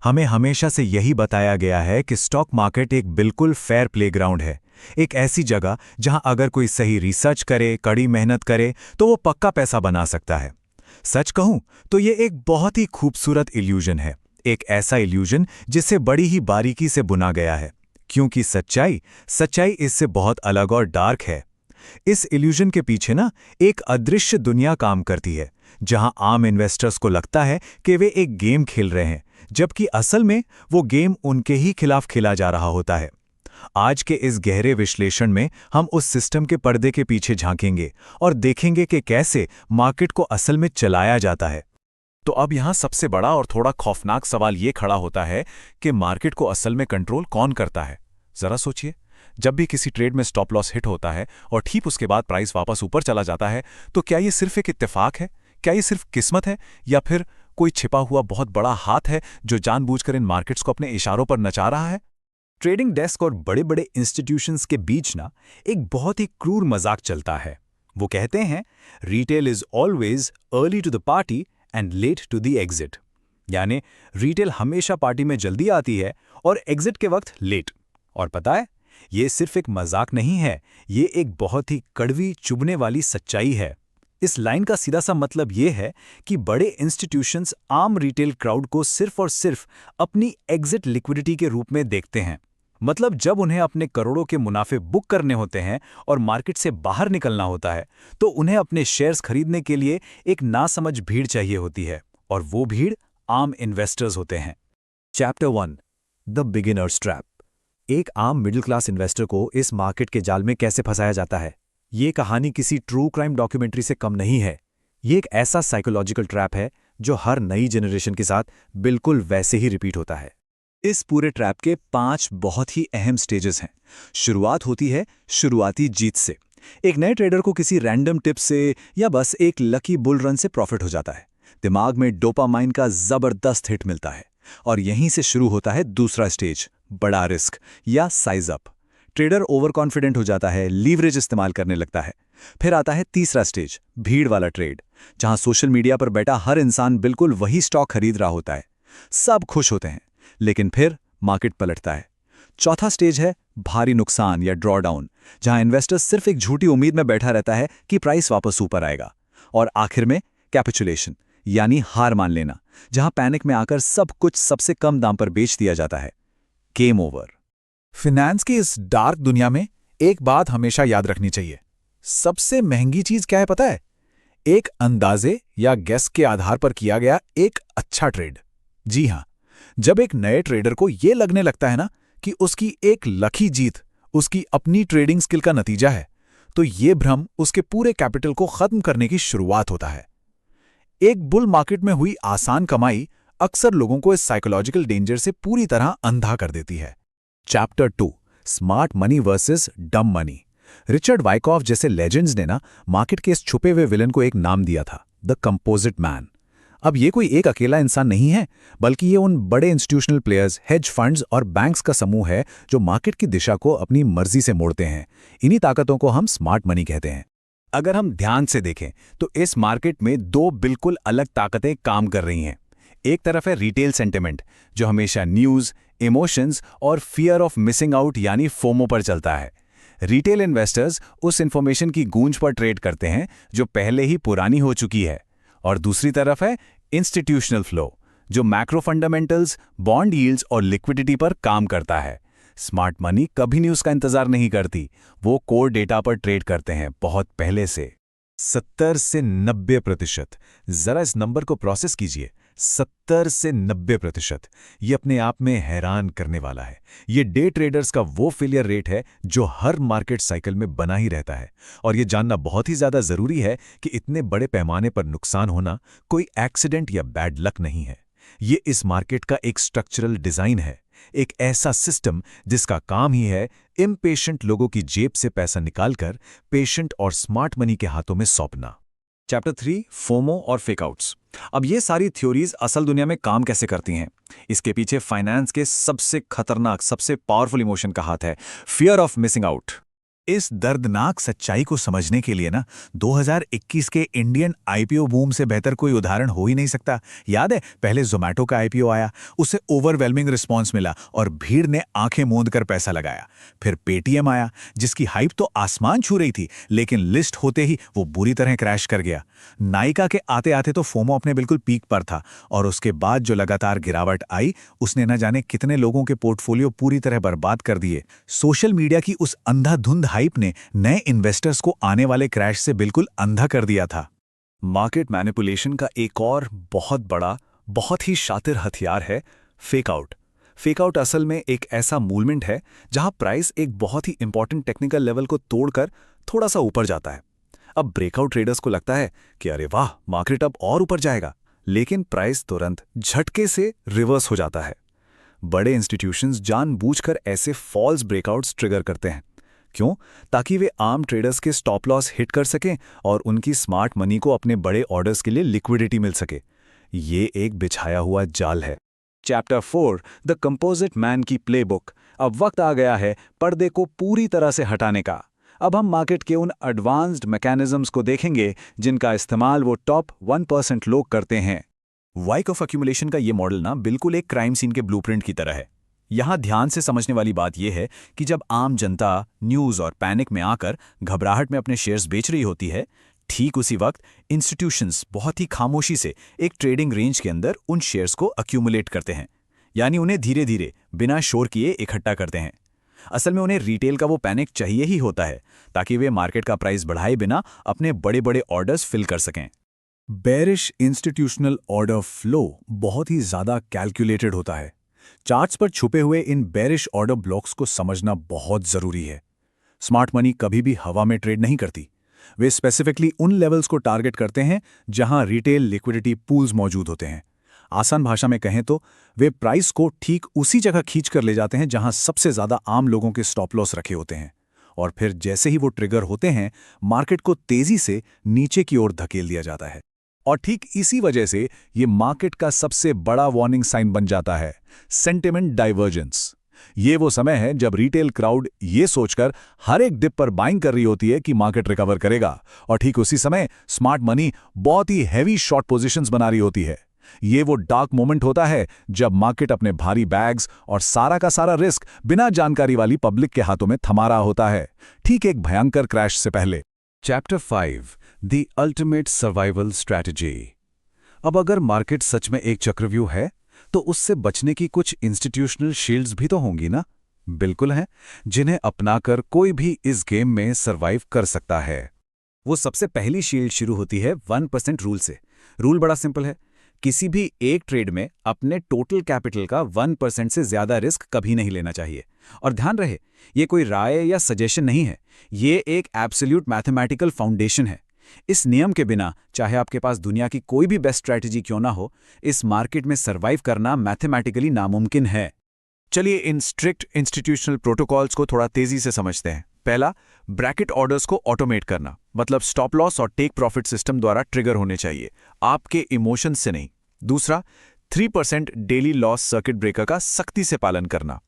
हमें हमेशा से यही बताया गया है कि स्टॉक मार्केट एक बिल्कुल फेयर प्लेग्राउंड है। एक ऐसी जगह जहां अगर कोई सही रिसर्च करे, कड़ी मेहनत करे तो वो पक्का पैसा बना सकता है। सच कहूं तो ये एक बहुत ही खूबसूरत इल्यूजन है। एक ऐसा इल्यूजन जिसे बड़ी ही बारीकी से बुना गया है, क्योंकि सच्चाई सच्चाई इससे बहुत अलग और डार्क है। इस इल्यूजन के पीछे ना एक अदृश्य दुनिया काम करती है, जहां आम इन्वेस्टर्स को लगता है कि वे एक गेम खेल रहे हैं, जबकि असल में वो गेम उनके ही खिलाफ खेला जा रहा होता है। आज के इस गहरे विश्लेषण में हम उस सिस्टम के पर्दे के पीछे झांकेंगे और देखेंगे कि कैसे मार्केट को असल में चलाया जाता है। तो अब यहाँ सबसे बड़ा और थोड़ा खौफनाक सवाल ये खड़ा होता है कि मार्केट को असल में कंट्रोल कौन करता है। जरा सोचिए, जब भी किसी ट्रेड में स्टॉप लॉस हिट होता है और ठीक उसके बाद प्राइस वापस ऊपर चला जाता है, तो क्या ये सिर्फ एक इत्तेफाक है? क्या ये सिर्फ किस्मत है, या फिर कोई छिपा हुआ बहुत बड़ा हाथ है जो जानबूझकर इन मार्केट्स को अपने इशारों पर नचा रहा है? ट्रेडिंग डेस्क और बड़े बड़े इंस्टीट्यूशंस के बीच ना एक बहुत ही क्रूर मजाक चलता है। वो कहते हैं, retail is always early to the party and late to the exit. यानी रिटेल हमेशा पार्टी में जल्दी आती है और एग्जिट के वक्त लेट। और पता है, ये सिर्फ एक मजाक नहीं है, ये एक बहुत ही कड़वी चुभने वाली सच्चाई है। इस लाइन का सीधा सा मतलब ये है कि बड़े इंस्टीट्यूशंस आम रिटेल क्राउड को सिर्फ और सिर्फ अपनी एग्जिट लिक्विडिटी के रूप में देखते हैं। मतलब जब उन्हें अपने करोड़ों के मुनाफे बुक करने होते हैं और मार्केट से बाहर निकलना होता है, तो उन्हें अपने शेयर्स खरीदने के लिए एक नासमझ भीड़ चाहिए होती है, और वो भीड़ आम इन्वेस्टर्स होते हैं। Chapter 1, the beginners trap. एक आम मिडिल क्लास इन्वेस्टर को इस मार्केट के जाल में कैसे फंसाया जाता है। ये कहानी किसी ट्रू क्राइम डॉक्यूमेंट्री से कम नहीं है। ये एक ऐसा साइकोलॉजिकल ट्रैप है जो हर नई जनरेशन के साथ बिल्कुल वैसे ही रिपीट होता है। इस पूरे ट्रैप के 5 बहुत ही अहम स्टेजेस हैं। शुरुआत होती है शुरुआती जीत से। एक नए ट्रेडर को किसी रैंडम टिप से या बस एक लकी बुल रन से प्रॉफिट हो जाता है। दिमाग में डोपामाइन का जबरदस्त हिट मिलता है, और यहीं से शुरू होता है दूसरा स्टेज, बड़ा रिस्क या size up. Trader over confident हो जाता है, लीवरेज इस्तेमाल करने लगता है। फिर आता है तीसरा स्टेज, भीड़ वाला ट्रेड, जहां सोशल मीडिया पर बैठा हर इंसान बिल्कुल वही स्टॉक खरीद रहा होता है। सब खुश होते हैं, लेकिन फिर मार्केट पलटता है। चौथा स्टेज है भारी नुकसान या ड्रॉडाउन, जहां इन्वेस्टर सिर्फ एक झूठी उम्मीद में बैठा रहता है कि प्राइस वापस ऊपर आएगा। और आखिर में कैपिचुलेशन यानी हार मान लेना, जहां पैनिक में आकर सब कुछ सबसे कम दाम पर बेच दिया जाता है। Game over. फिनेंस की इस डार्क दुनिया में एक बात हमेशा याद रखनी चाहिए। सबसे महंगी चीज क्या है पता है? एक अंदाजे या गेस के आधार पर किया गया एक अच्छा ट्रेड। जी हां, जब एक नए ट्रेडर को यह लगने लगता है ना कि उसकी एक लकी जीत उसकी अपनी ट्रेडिंग स्किल का नतीजा है, तो यह भ्रम उसके पूरे कैपिटल को खत्म करने की शुरुआत होता है। एक बुल मार्केट में हुई आसान कमाई अक्सर लोगों को इस साइकोलॉजिकल डेंजर से पूरी तरह अंधा कर देती है। चैप्टर 2, स्मार्ट मनी वर्सेस डम मनी। रिचर्ड वाइकॉफ जैसे लेजेंड्स ने ना मार्केट के इस छुपे हुए विलन को एक नाम दिया था, द कंपोजिट मैन। अब ये कोई एक अकेला इंसान नहीं है, बल्कि ये उन बड़े इंस्टीट्यूशनल प्लेयर्स, हेज फंड्स और बैंक्स का समूह है जो मार्केट की दिशा को अपनी मर्जी से मोड़ते हैं। इन्हीं ताकतों को हम स्मार्ट मनी कहते हैं। अगर हम ध्यान से देखें तो इस मार्केट में 2 बिल्कुल अलग ताकतें काम कर रही हैं। एक तरफ है रिटेल सेंटिमेंट, जो हमेशा न्यूज़, इमोशंस और फियर ऑफ मिसिंग आउट यानी फोमो पर चलता है। रिटेल इन्वेस्टर्स उस इंफॉर्मेशन की गूंज पर ट्रेड करते हैं जो पहले ही पुरानी हो चुकी है। और दूसरी तरफ है इंस्टीट्यूशनल फ्लो, जो मैक्रो फंडामेंटल्स, बॉन्ड यील्ड्स और लिक्विडिटी पर काम करता है। स्मार्ट मनी कभी न्यूज़ का इंतजार नहीं करती, वो कोर डेटा पर ट्रेड करते हैं बहुत पहले से। 70 से 90%। जरा इस नंबर को प्रोसेस कीजिए। 70 से 90%। ये अपने आप में हैरान करने वाला है। ये डे ट्रेडर्स का वो फेलियर रेट है जो हर मार्केट साइकिल में बना ही रहता है। और ये जानना बहुत ही ज्यादा जरूरी है कि इतने बड़े पैमाने पर नुकसान होना कोई एक्सीडेंट या बैड लक नहीं है। ये इस मार्केट का एक स्ट्रक्चरल डिजाइन है, एक ऐसा सिस्टम जिसका काम ही है इम्पेशेंट लोगों की जेब से पैसा निकालकर पेशेंट और स्मार्ट मनी के हाथों में सौंपना। चैप्टर 3, फोमो और फेकआउट्स। अब ये सारी थ्योरीज असल दुनिया में काम कैसे करती हैं? इसके पीछे फाइनेंस के सबसे खतरनाक, सबसे पावरफुल इमोशन का हाथ है, फियर ऑफ मिसिंग आउट। इस दर्दनाक सच्चाई को समझने के लिए ना 2021 के इंडियन आईपीओ बूम से बेहतर कोई उदाहरण हो ही नहीं सकता। याद है, पहले ज़ोमैटो का आईपीओ आया, उसे ओवरवेलमिंग रिस्पॉन्स मिला और भीड़ ने आंखें मूंद कर पैसा लगाया। फिर पेटीएम आया, जिसकी हाइप तो आसमान छू रही थी, लेकिन लिस्ट होते ही वो बुरी तरह क्रैश कर गया। नायका के आते आते तो फोमो अपने बिल्कुल पीक पर था, और उसके बाद जो लगातार गिरावट आई उसने न जाने कितने लोगों के पोर्टफोलियो पूरी तरह बर्बाद कर दिए। सोशल मीडिया की उस अंधाधुंध हाइप ने नए इन्वेस्टर्स को आने वाले क्रैश से बिल्कुल अंधा कर दिया था। मार्केट मैनिपुलेशन का एक और बहुत बड़ा, बहुत ही शातिर हथियार है फेकआउट। फेकआउट असल में एक ऐसा मूवमेंट है जहां प्राइस एक बहुत ही इंपॉर्टेंट टेक्निकल लेवल को तोड़कर थोड़ा सा ऊपर जाता है। अब ब्रेकआउट ट्रेडर्स को लगता है कि अरे वाह, मार्केट अब और ऊपर जाएगा, लेकिन प्राइस तुरंत झटके से रिवर्स हो जाता है। बड़े इंस्टीट्यूशंस जानबूझकर ऐसे फॉल्स ब्रेकआउट्स ट्रिगर करते हैं। क्यों? ताकि वे आम ट्रेडर्स के स्टॉप लॉस हिट कर सकें और उनकी स्मार्ट मनी को अपने बड़े ऑर्डर्स के लिए लिक्विडिटी मिल सके। ये एक बिछाया हुआ जाल है। चैप्टर 4 द कंपोजिट मैन की प्लेबुक। अब वक्त आ गया है पर्दे को पूरी तरह से हटाने का। अब हम मार्केट के उन एडवांस्ड मैकेनिज्म्स को देखेंगे जिनका इस्तेमाल वो टॉप 1% लोग करते हैं। वाइक ऑफ एक्यूमुलेशन का ये मॉडल ना बिल्कुल एक क्राइम सीन के ब्लूप्रिंट की तरह है। यहाँ ध्यान से समझने वाली बात यह है कि जब आम जनता न्यूज़ और पैनिक में आकर घबराहट में अपने शेयर्स बेच रही होती है, ठीक उसी वक्त इंस्टीट्यूशंस बहुत ही खामोशी से एक ट्रेडिंग रेंज के अंदर उन शेयर्स को अक्यूमुलेट करते हैं, यानी उन्हें धीरे धीरे बिना शोर किए इकट्ठा करते हैं। असल में उन्हें रिटेल का वो पैनिक चाहिए ही होता है ताकि वे मार्केट का प्राइस बढ़ाए बिना अपने बड़े बड़े ऑर्डर्स फिल कर सकें। बेरिश इंस्टीट्यूशनल ऑर्डर फ्लो बहुत ही ज़्यादा कैलकुलेटेड होता है। चार्ट्स पर छुपे हुए इन बेरिश ऑर्डर ब्लॉक्स को समझना बहुत ज़रूरी है। स्मार्ट मनी कभी भी हवा में ट्रेड नहीं करती। वे स्पेसिफिकली उन लेवल्स को टारगेट करते हैं जहां रिटेल लिक्विडिटी पूल्स मौजूद होते हैं। आसान भाषा में कहें तो वे प्राइस को ठीक उसी जगह खींच कर ले जाते हैं जहां सबसे ज़्यादा आम लोगों के स्टॉप लॉस रखे होते हैं, और फिर जैसे ही वो ट्रिगर होते हैं, मार्केट को तेज़ी से नीचे की ओर धकेल दिया जाता है। और ठीक इसी वजह से ये मार्केट का सबसे बड़ा वार्निंग साइन बन जाता है, सेंटिमेंट डाइवर्जेंस। ये वो समय है जब रिटेल क्राउड ये सोचकर हर एक डिप पर बाइंग कर रही होती है कि मार्केट रिकवर करेगा, और ठीक उसी समय स्मार्ट मनी बहुत ही हैवी शॉर्ट पोजीशंस बना रही होती है। ये वो डार्क मोमेंट होता है जब मार्केट अपने भारी बैग्स और सारा का सारा रिस्क बिना जानकारी वाली पब्लिक के हाथों में थमा रहा होता है, ठीक एक भयंकर क्रैश से पहले। Chapter 5 the ultimate survival strategy. अब अगर मार्केट सच में एक चक्रव्यूह है तो उससे बचने की कुछ इंस्टीट्यूशनल शील्ड्स भी तो होंगी ना? बिल्कुल हैं, जिन्हें अपनाकर कोई भी इस गेम में सर्वाइव कर सकता है। वो सबसे पहली शील्ड शुरू होती है 1% रूल से। रूल बड़ा सिंपल है, किसी भी एक ट्रेड में अपने टोटल कैपिटल का 1% से ज्यादा रिस्क कभी नहीं लेना चाहिए। और ध्यान रहे, ये कोई राय या सजेशन नहीं है, ये एक एब्सोल्यूट मैथमेटिकल फाउंडेशन है। इस नियम के बिना चाहे आपके पास दुनिया की कोई भी बेस्ट स्ट्रैटेजी क्यों ना हो, इस मार्केट में सर्वाइव करना मैथमेटिकली नामुमकिन है। चलिए इन स्ट्रिक्ट इंस्टीट्यूशनल प्रोटोकॉल्स को थोड़ा तेजी से समझते हैं। पहला, ब्रैकेट ऑर्डर्स को ऑटोमेट करना, मतलब स्टॉप लॉस और टेक प्रॉफिट सिस्टम द्वारा ट्रिगर होने चाहिए, आपके इमोशन से नहीं। दूसरा, 3% डेली लॉस सर्किट ब्रेकर का सख्ती से पालन करना।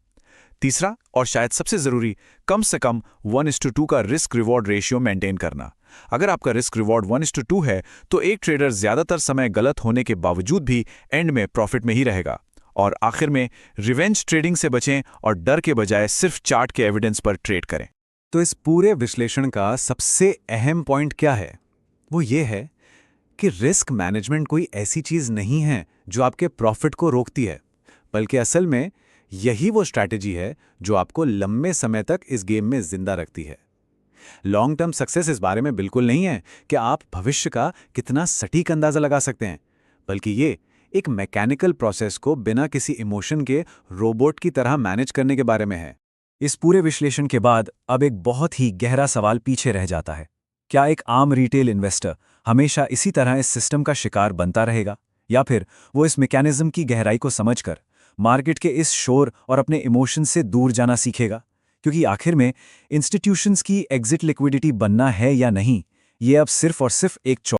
तीसरा और शायद सबसे जरूरी, कम से कम 1:2 का रिस्क रिवॉर्ड रेशियो मेंटेन करना। अगर आपका रिस्क रिवॉर्ड 1:2 है तो एक ट्रेडर ज्यादातर समय गलत होने के बावजूद भी एंड में प्रॉफिट में ही रहेगा। और आखिर में, रिवेंज ट्रेडिंग से बचें और डर के बजाय सिर्फ चार्ट के एविडेंस पर ट्रेड करें। तो इस पूरे विश्लेषण का सबसे अहम पॉइंट क्या है? वो ये है कि रिस्क मैनेजमेंट कोई ऐसी चीज नहीं है जो आपके प्रॉफिट को रोकती है, बल्कि असल में यही वो स्ट्रैटेजी है जो आपको लंबे समय तक इस गेम में जिंदा रखती है। लॉन्ग टर्म सक्सेस इस बारे में बिल्कुल नहीं है कि आप भविष्य का कितना सटीक अंदाजा लगा सकते हैं, बल्कि ये एक मैकेनिकल प्रोसेस को बिना किसी इमोशन के रोबोट की तरह मैनेज करने के बारे में है। इस पूरे विश्लेषण के बाद अब एक बहुत ही गहरा सवाल पीछे रह जाता है। क्या एक आम रिटेल इन्वेस्टर हमेशा इसी तरह इस सिस्टम का शिकार बनता रहेगा, या फिर वो इस मैकेनिज्म की गहराई को समझकर मार्केट के इस शोर और अपने इमोशन से दूर जाना सीखेगा? क्योंकि आखिर में इंस्टीट्यूशंस की एग्जिट लिक्विडिटी बनना है या नहीं, ये अब सिर्फ और सिर्फ एक